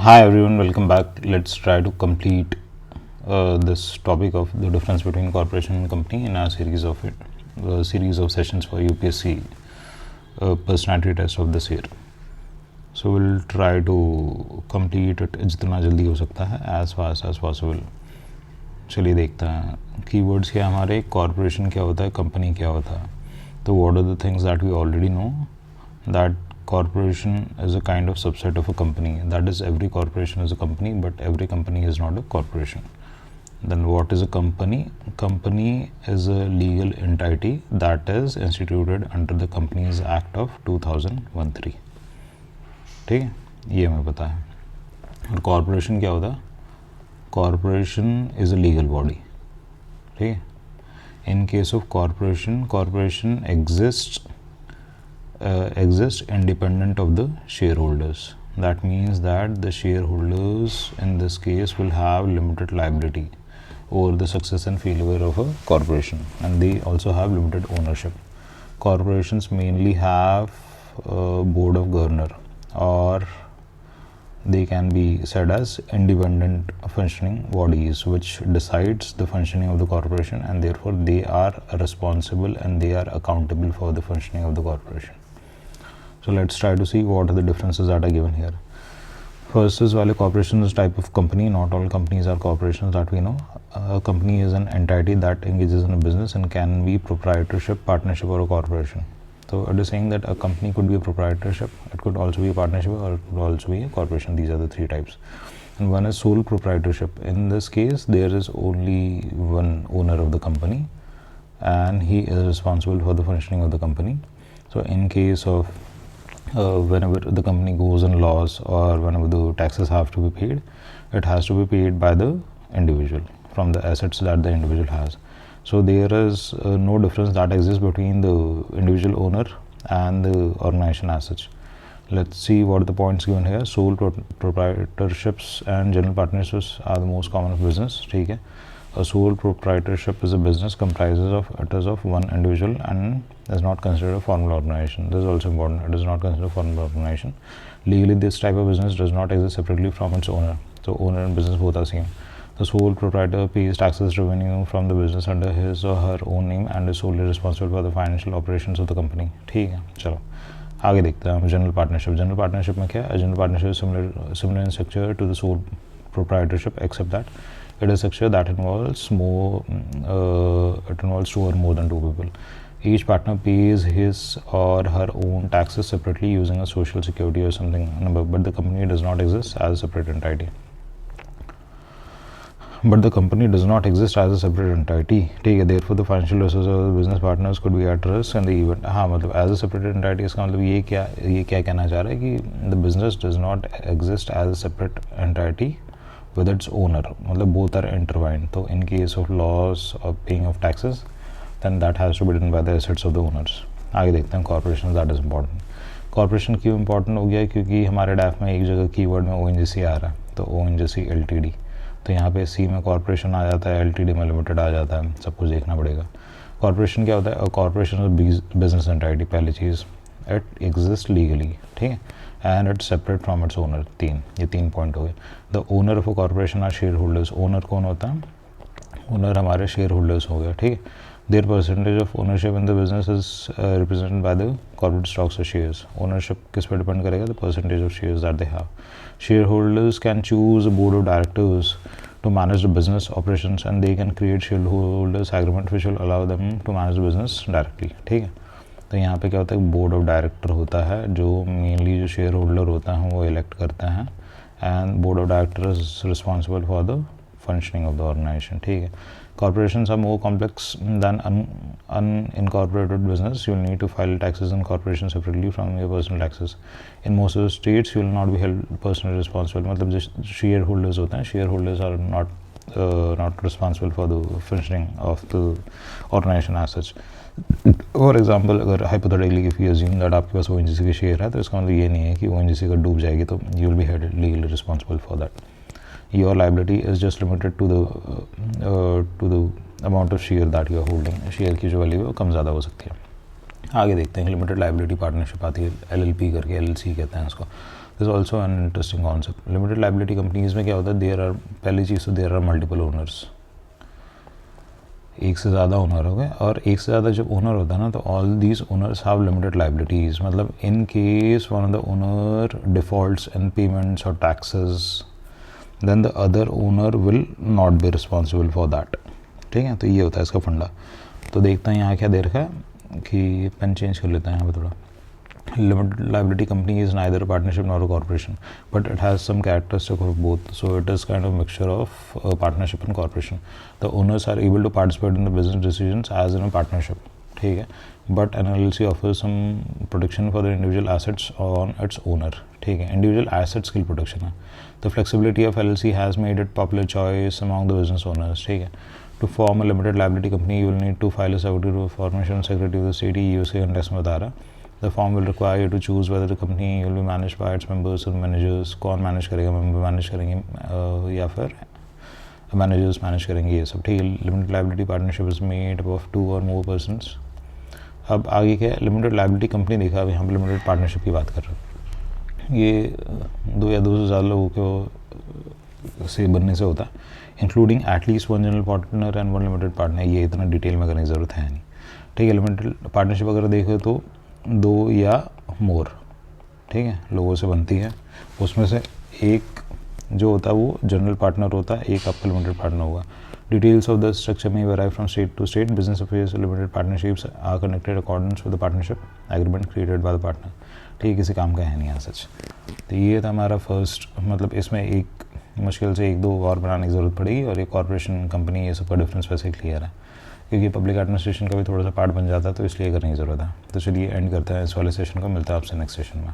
Hi everyone, welcome back. Let's try to complete this topic of the difference between corporation and company in our series of sessions for UPSC personality test of this year. So we'll try to complete it जितना जल्दी हो सकता है as fast as possible. चलिए देखते हैं keywords क्या हमारे. कॉर्पोरेशन क्या होता है, कंपनी क्या होता है. तो what are the things that we already know, that corporation is a kind of subset of a company. That is, every corporation is a company, but every company is not a corporation. Then what is a company? Company is a legal entity that is instituted under the Companies Act of 2013. ठीक है, ये हमें पता है. और corporation क्या होता है? Corporation is a legal body. ठीक है. In case of corporation, corporation exists independent of the shareholders. That means that the shareholders in this case will have limited liability over the success and failure of a corporation, and they also have limited ownership. Corporations mainly have a board of governor, or they can be said as independent functioning bodies which decides the functioning of the corporation, and therefore they are responsible and they are accountable for the functioning of the corporation. So let's try to see what are the differences that are given here. First is while a corporation is a type of company, not all companies are corporations that we know. A company is an entity that engages in a business and can be proprietorship, partnership, or a corporation. So it is saying that a company could be a proprietorship, it could also be a partnership, or it could also be a corporation. These are the three types. And one is sole proprietorship. In this case, there is only one owner of the company and he is responsible for the functioning of the company. So in case of whenever the company goes in loss or whenever the taxes have to be paid, it has to be paid by the individual from the assets that the individual has. So there is no difference that exists between the individual owner and the organization as such. Let's see what are the points given here. Sole proprietorships and general partnerships are the most common of business. ठीक है. A sole proprietorship is a business comprises of one individual and is not considered a formal organization. This is also important. It is not considered a formal organization. Legally, this type of business does not exist separately from its owner. So owner and business both are same. The sole proprietor pays taxes revenue from the business under his or her own name and is solely responsible for the financial operations of the company. ठीक है, चलो आगे देखते हैं हम. General partnership. General partnership में क्या है? General partnership similar in structure to the sole proprietorship, except that it is a structure that involves two or more than two people. Each partner pays his or her own taxes separately using a social security or something number, but the company does not exist as a separate entity. ठीक है. Therefore the financial resources of the business partners could be at risk in the event. हाँ, मतलब as a separate entity इसका मतलब ये क्या कहना चाह रहा है कि the business does not exist as a separate entity with its owner. मतलब both are intertwined. So in case of loss or paying of taxes, then that has to be done by the assets of the owners. आगे देखते हैं corporations. That is important. Corporation क्यों important हो गया? क्योंकि हमारे डैफ में एक जगह कीवर्ड में ONGC आ रहा है, तो ONGC LTD, तो यहाँ पे C में कॉर्पोरेशन आ जाता है, LTD में लिमिटेड आ जाता है. सब कुछ देखना पड़ेगा. कॉर्पोरेशन क्या होता है? Corporation business entity. पहली चीज़, इट एग्जिस्ट लीगली. ठीक है. And it separate from its owner. ये तीन पॉइंट हो गए. The owner of a corporation are share holders. Owner कौन होता है? ओनर हमारे शेयर होल्डर्स हो गया. ठीक है. Their percentage of ownership in the business is represented by the corporate stocks और शेयर्स. ओनरशिप किस पर डिपेंड करेगा? The percentage of shares that they have. Share holders can choose a board of directors to manage the business operations, and they can create shareholders agreement which will allow them to manage the business directly. ठीक है. तो यहाँ पे क्या होता है? Board of director होता है जो मेनली जो शेयर होल्डर होता है वो इलेक्ट करते हैं, and board of director is responsible for the functioning of the organisation. ठीक है. Corporations are more complex than unincorporated business. You will need to file taxes in corporations separately from your personal taxes. In most of the states, you will not be held personally responsible. मतलब जो shareholders होते हैं, shareholders are not responsible for the functioning of the organization as such. For example, अगर hypothetically if you assume that आपके पास ONGC के share है, तो इसका मतलब ये नहीं है कि ONGC अगर डूब जाएगी तो you will be held legally responsible for that. Your liability is just limited to the amount of share that you are holding. Share की जो वैल्यू है वो कम ज़्यादा हो सकती है. आगे देखते हैं. लिमिटेड लाइबिलिटी पार्टनरशिप आती है, LLP करके, LLC कहते हैं इसको. Is also an interesting concept. Limited liability companies में क्या होता है, देयर आर, पहली चीज़ तो देयर आर मल्टीपल ओनर्स, एक से ज़्यादा ओनर हो गए, और एक से ज़्यादा जब ओनर होता है ना, तो all these owners have limited liabilities. मतलब in case one of the owner defaults in payments और taxes, then the other owner will not be responsible for that. ठीक है, तो ये होता है इसका फंडा। तो देखते हैं यहाँ क्या दे रखा है कि पेन चेंज कर लेते हैं यहाँ पे थोड़ा। Limited liability company is neither a partnership nor a corporation, but it has some characteristic of both. So it is kind of mixture of partnership and corporation. The owners are able to participate in the business decisions as in a partnership. ठीक है, but an LLC offers some protection for the individual assets on its owner. ठीक है, individual assets की protection है. The flexibility of LLC has made it popular choice among the business owners. ठीक है, to form a limited liability company you will need to file a certificate of formation secretary of the state USC context में बता रहा है. The form will require you to choose whether the company will be managed by its members or managers. कौन manage करेगा, member manage करेंगे या फिर managers manage करेंगे, ये सब। ठीक है, limited liability partnership is made of 2 और मोर पर्सन्स। अब आगे क्या है, लिमिटेड लाइबिलिटी कंपनी देखा, अभी हम लिमिटेड पार्टनरशिप की बात कर रहे हैं। ये 2 या 2 से ज़्यादा लोगों को से बनने से होता है, including at least 1 general partner and 1 limited partner. ये इतना डिटेल में करने की ज़रूरत है नहीं। ठीक है, लिमिटेड पार्टनरशिप अगर देखें तो 2 या मोर, ठीक है, लोगों से बनती है। उसमें से एक जो होता है वो जनरल पार्टनर होता है, एक आपका लिमिटेड पार्टनर होगा। Details of the structure may vary from state to state. Business affairs limited partnerships are connected according with the partnership agreement created by the partner. ठीक है, किसी काम का है नहीं यहाँ सच। तो ये था हमारा फर्स्ट, मतलब इसमें एक मुश्किल से 1-2 और बनाने की ज़रूरत पड़ेगी, और एक कॉर्पोरेशन कंपनी, ये सब का डिफरेंस वैसे क्लियर है, क्योंकि पब्लिक एडमिनिस्ट्रेशन का भी थोड़ा सा पार्ट बन जाता है, तो इसलिए करने की ज़रूरत है। तो चलिए एंड करते हैं इस वाले सेशन को, मिलता है आपसे नेक्स्ट सेशन में।